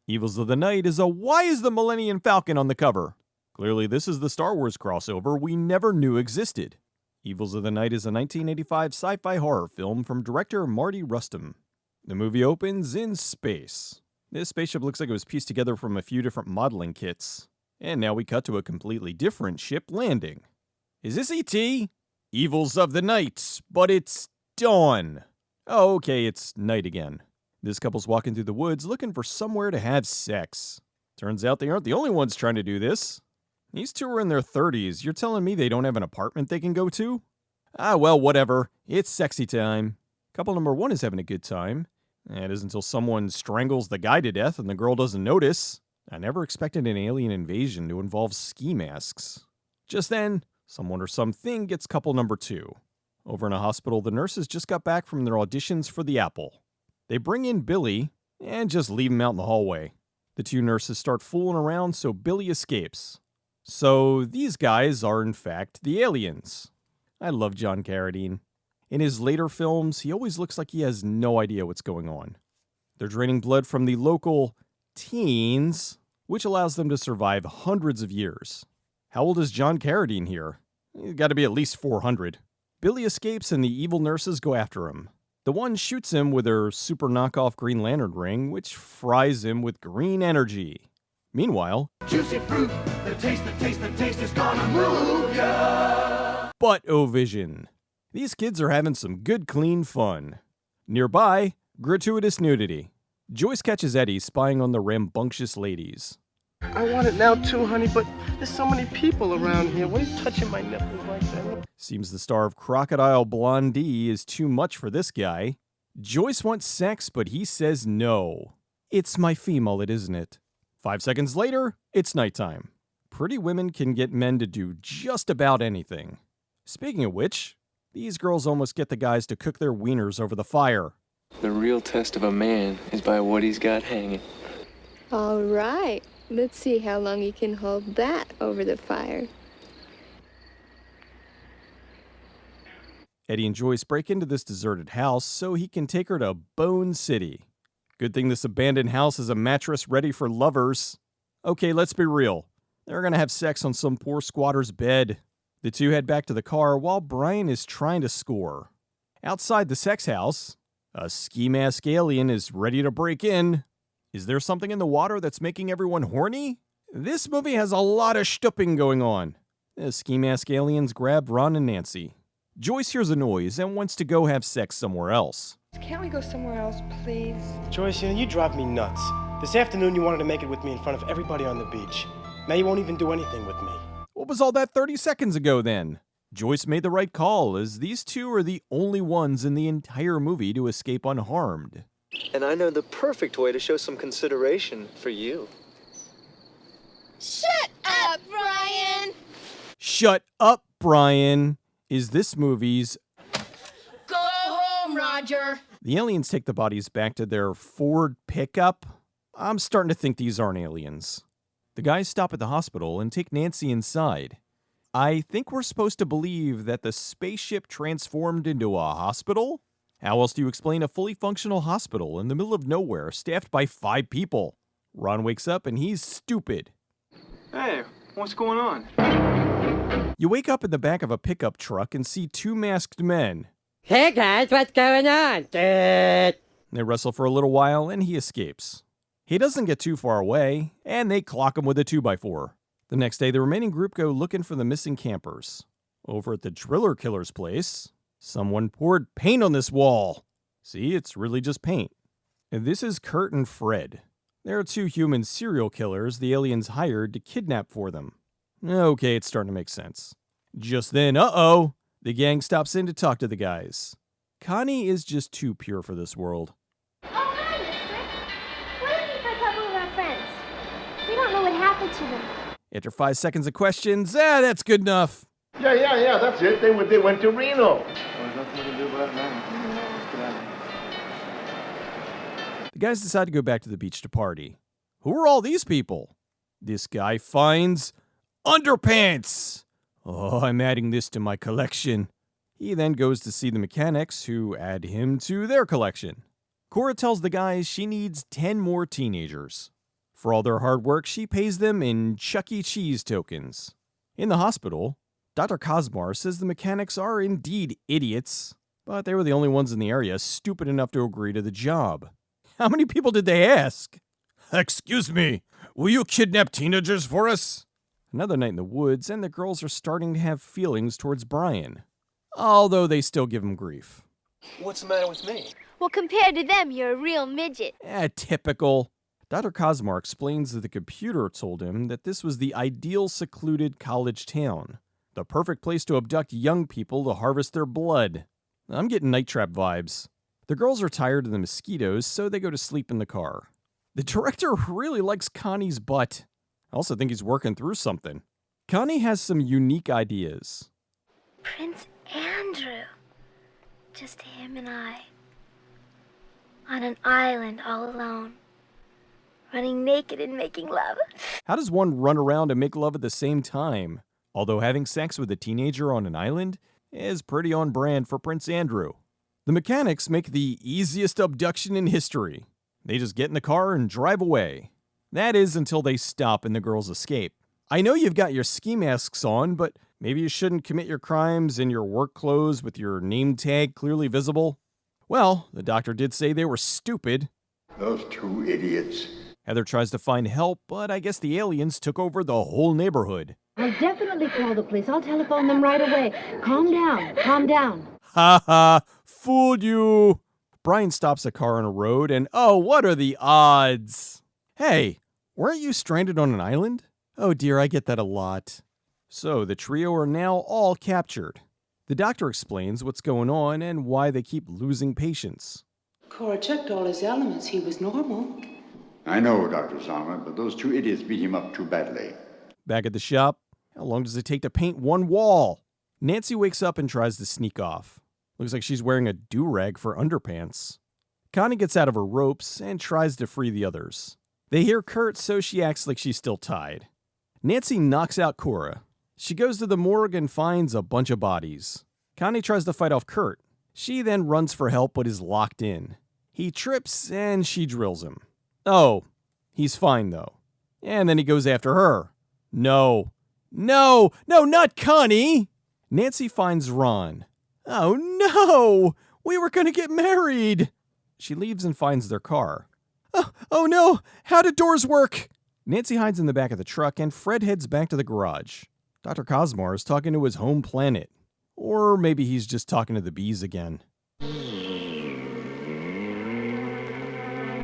Evils of the Night is a why is the Millennium Falcon on the cover? Clearly this is the Star Wars crossover we never knew existed. Evils of the Night is a 1985 sci-fi horror film from director Mardi Rustam. The movie opens in space. This spaceship looks like it was pieced together from a few different modeling kits. And now we cut to a completely different ship landing. Is this E.T.? Evils of the Night, but it's dawn. Oh, okay, it's night again. This couple's walking through the woods looking for somewhere to have sex. Turns out they aren't the only ones trying to do this. These two are in their 30s. You're telling me they don't have an apartment they can go to? Ah, well, whatever. It's sexy time. Couple number 1 is having a good time. It isn't until someone strangles the guy to death and the girl doesn't notice. I never expected an alien invasion to involve ski masks. Just then, someone or something gets couple number 2. Over in a hospital, the nurses just got back from their auditions for the Apple. They bring in Billy and just leave him out in the hallway. The two nurses start fooling around, so Billy escapes. So these guys are in fact the aliens. I love John Carradine. In his later films, he always looks like he has no idea what's going on. They're draining blood from the local teens, which allows them to survive hundreds of years. How old is John Carradine here? He's got to be at least 400. Billy escapes and the evil nurses go after him. The one shoots him with her super knockoff Green Lantern ring, which fries him with green energy. Meanwhile, juicy fruit, the taste is gonna move ya. Butt-O-Vision. These kids are having some good clean fun. Nearby, gratuitous nudity. Joyce catches Eddie spying on the rambunctious ladies. I want it now too, honey, but there's so many people around here. What are you touching my nipples like that? Seems the star of Crocodile Blondie is too much for this guy. Joyce wants sex, but he says no. It's my female, isn't it? 5 seconds later, it's nighttime. Pretty women can get men to do just about anything. Speaking of which, these girls almost get the guys to cook their wieners over the fire. The real test of a man is by what he's got hanging. All right. Let's see how long you can hold that over the fire. Eddie and Joyce break into this deserted house so he can take her to Bone City. Good thing this abandoned house is a mattress ready for lovers. Okay, let's be real. They're gonna have sex on some poor squatter's bed. The two head back to the car while Brian is trying to score. Outside the sex house, a ski mask alien is ready to break in. Is there something in the water that's making everyone horny? This movie has a lot of shtupping going on. The ski mask aliens grab Ron and Nancy. Joyce hears a noise and wants to go have sex somewhere else. Can't we go somewhere else, please? Joyce, you drive me nuts. This afternoon you wanted to make it with me in front of everybody on the beach. Now you won't even do anything with me. What was all that 30 seconds ago then? Joyce made the right call, as these two are the only ones in the entire movie to escape unharmed. And I know the perfect way to show some consideration for you. Shut up, Brian! Shut up, Brian, is this movie's... Go home, Roger! The aliens take the bodies back to their Ford pickup. I'm starting to think these aren't aliens. The guys stop at the hospital and take Nancy inside. I think we're supposed to believe that the spaceship transformed into a hospital? How else do you explain a fully functional hospital in the middle of nowhere staffed by 5 people? Ron wakes up and he's stupid. Hey, what's going on? You wake up in the back of a pickup truck and see 2 masked men. Hey guys, what's going on? They wrestle for a little while and he escapes. He doesn't get too far away, and they clock him with a 2x4. The next day, the remaining group go looking for the missing campers. Over at the Driller Killer's place, someone poured paint on this wall. See, it's really just paint. And this is Kurt and Fred. There are 2 human serial killers the aliens hired to kidnap for them. Okay, it's starting to make sense. Just then, the gang stops in to talk to the guys. Connie is just too pure for this world. Oh, hi, mister. We're looking for a couple of our friends. We don't know what happened to them. After 5 seconds of questions, that's good enough. Yeah, that's it. They went to Reno. There's nothing we can do about it now. The guys decide to go back to the beach to party. Who are all these people? This guy finds underpants. Oh, I'm adding this to my collection. He then goes to see the mechanics, who add him to their collection. Cora tells the guys she needs 10 more teenagers. For all their hard work, she pays them in Chuck E. Cheese tokens. In the hospital, Dr. Kosmar says the mechanics are indeed idiots, but they were the only ones in the area stupid enough to agree to the job. How many people did they ask? Excuse me, will you kidnap teenagers for us? Another night in the woods, and the girls are starting to have feelings towards Brian, although they still give him grief. What's the matter with me? Well, compared to them, you're a real midget. Typical. Dr. Kosmar explains that the computer told him that this was the ideal secluded college town, the perfect place to abduct young people to harvest their blood. I'm getting Night Trap vibes. The girls are tired of the mosquitoes, so they go to sleep in the car. The director really likes Connie's butt. I also think he's working through something. Connie has some unique ideas. Prince Andrew. Just him and I. On an island all alone. Running naked and making love. How does one run around and make love at the same time? Although having sex with a teenager on an island is pretty on brand for Prince Andrew. The mechanics make the easiest abduction in history. They just get in the car and drive away. That is until they stop and the girls escape. I know you've got your ski masks on, but maybe you shouldn't commit your crimes in your work clothes with your name tag clearly visible. Well, the doctor did say they were stupid. Those two idiots. Heather tries to find help, but I guess the aliens took over the whole neighborhood. I'll definitely call the police. I'll telephone them right away. Calm down. Calm down. Ha ha! Fooled you! Brian stops a car on a road, and oh, what are the odds? Hey, weren't you stranded on an island? Oh dear, I get that a lot. So the trio are now all captured. The doctor explains what's going on and why they keep losing patients. Cora checked all his elements. He was normal. I know, Dr. Sama, but those two idiots beat him up too badly. Back at the shop, how long does it take to paint one wall? Nancy wakes up and tries to sneak off. Looks like she's wearing a do-rag for underpants. Connie gets out of her ropes and tries to free the others. They hear Kurt, so she acts like she's still tied. Nancy knocks out Cora. She goes to the morgue and finds a bunch of bodies. Connie tries to fight off Kurt. She then runs for help but is locked in. He trips and she drills him. Oh, he's fine though. And then he goes after her. No, not Connie! Nancy finds Ron. Oh no! We were gonna get married! She leaves and finds their car. Oh no! How do doors work? Nancy hides in the back of the truck and Fred heads back to the garage. Dr. Kosmar is talking to his home planet. Or maybe he's just talking to the bees again.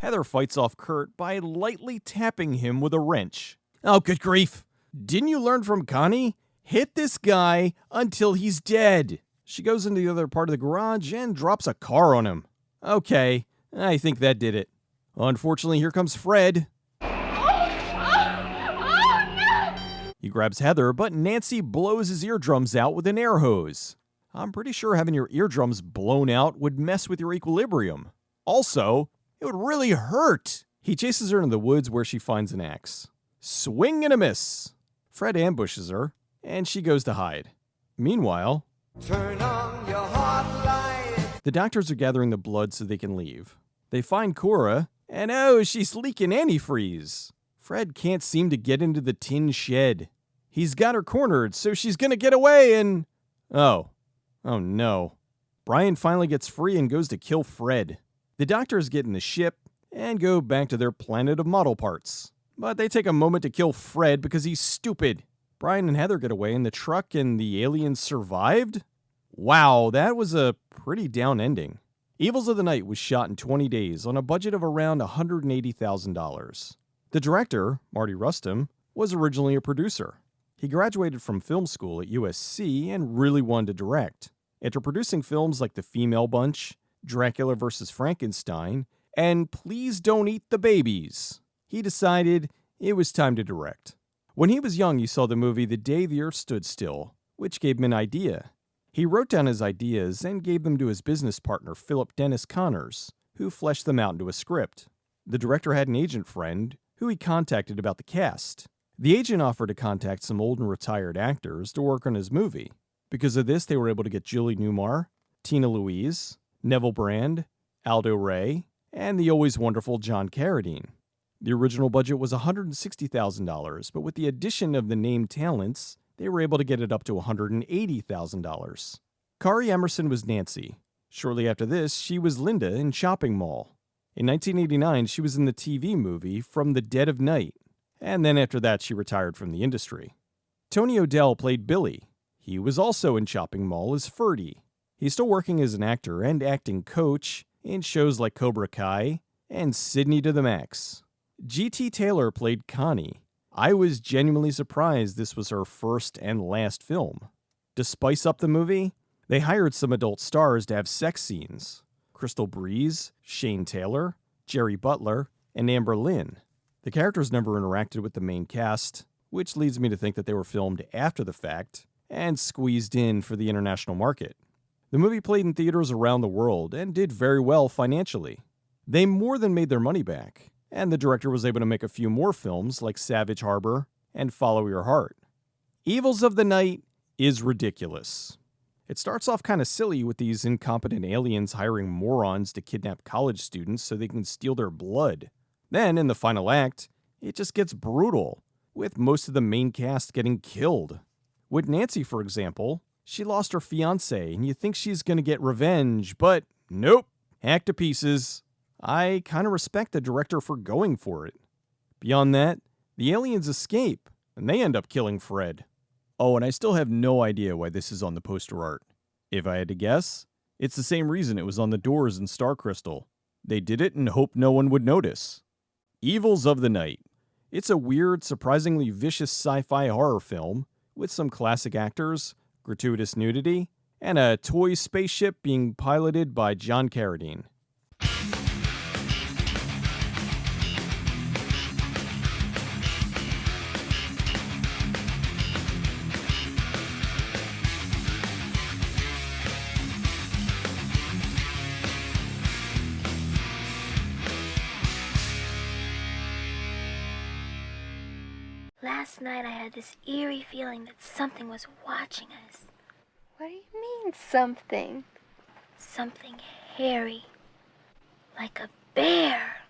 Heather fights off Kurt by lightly tapping him with a wrench. Oh, good grief! Didn't you learn from Connie? Hit this guy until he's dead. She goes into the other part of the garage and drops a car on him. Okay, I think that did it. Unfortunately, here comes Fred. He grabs Heather, but Nancy blows his eardrums out with an air hose. I'm pretty sure having your eardrums blown out would mess with your equilibrium. Also, it would really hurt. He chases her into the woods where she finds an axe. Swing and a miss. Fred ambushes her, and she goes to hide. Meanwhile, Turn on your hot light. the doctors are gathering the blood so they can leave. They find Cora, and oh, she's leaking antifreeze. Fred can't seem to get into the tin shed. He's got her cornered, so she's gonna get away and... Oh no. Brian finally gets free and goes to kill Fred. The doctors get in the ship and go back to their planet of model parts. But they take a moment to kill Fred because he's stupid. Brian and Heather get away in the truck and the aliens survived? Wow, that was a pretty down ending. Evils of the Night was shot in 20 days on a budget of around $180,000. The director, Mardi Rustam, was originally a producer. He graduated from film school at USC and really wanted to direct. After producing films like The Female Bunch, Dracula vs. Frankenstein, and Please Don't Eat the Babies, he decided it was time to direct. When he was young, he saw the movie The Day the Earth Stood Still, which gave him an idea. He wrote down his ideas and gave them to his business partner, Philip Dennis Connors, who fleshed them out into a script. The director had an agent friend who he contacted about the cast. The agent offered to contact some old and retired actors to work on his movie. Because of this, they were able to get Julie Newmar, Tina Louise, Neville Brand, Aldo Ray, and the always wonderful John Carradine. The original budget was $160,000, but with the addition of the named talents, they were able to get it up to $180,000. Kari Emerson was Nancy. Shortly after this, she was Linda in Shopping Mall. In 1989, she was in the TV movie From the Dead of Night, and then after that, she retired from the industry. Tony O'Dell played Billy. He was also in Shopping Mall as Ferdy. He's still working as an actor and acting coach in shows like Cobra Kai and Sydney to the Max. G.T. Taylor played Connie. I was genuinely surprised this was her first and last film. To spice up the movie, they hired some adult stars to have sex scenes. Crystal Breeze, Shane Taylor, Jerry Butler, and Amber Lynn. The characters never interacted with the main cast, which leads me to think that they were filmed after the fact and squeezed in for the international market. The movie played in theaters around the world and did very well financially. They more than made their money back, and the director was able to make a few more films like Savage Harbor and Follow Your Heart. Evils of the Night is ridiculous. It starts off kind of silly with these incompetent aliens hiring morons to kidnap college students so they can steal their blood. Then, in the final act, it just gets brutal, with most of the main cast getting killed. With Nancy, for example, she lost her fiancé, and you think she's going to get revenge, but nope, hacked to pieces. I kind of respect the director for going for it. Beyond that, the aliens escape, and they end up killing Fred. Oh, and I still have no idea why this is on the poster art. If I had to guess, it's the same reason it was on the doors in Star Crystal. They did it and hoped no one would notice. Evils of the Night. It's a weird, surprisingly vicious sci-fi horror film with some classic actors, gratuitous nudity, and a toy spaceship being piloted by John Carradine. Last night I had this eerie feeling that something was watching us. What do you mean, something? Something hairy. Like a bear.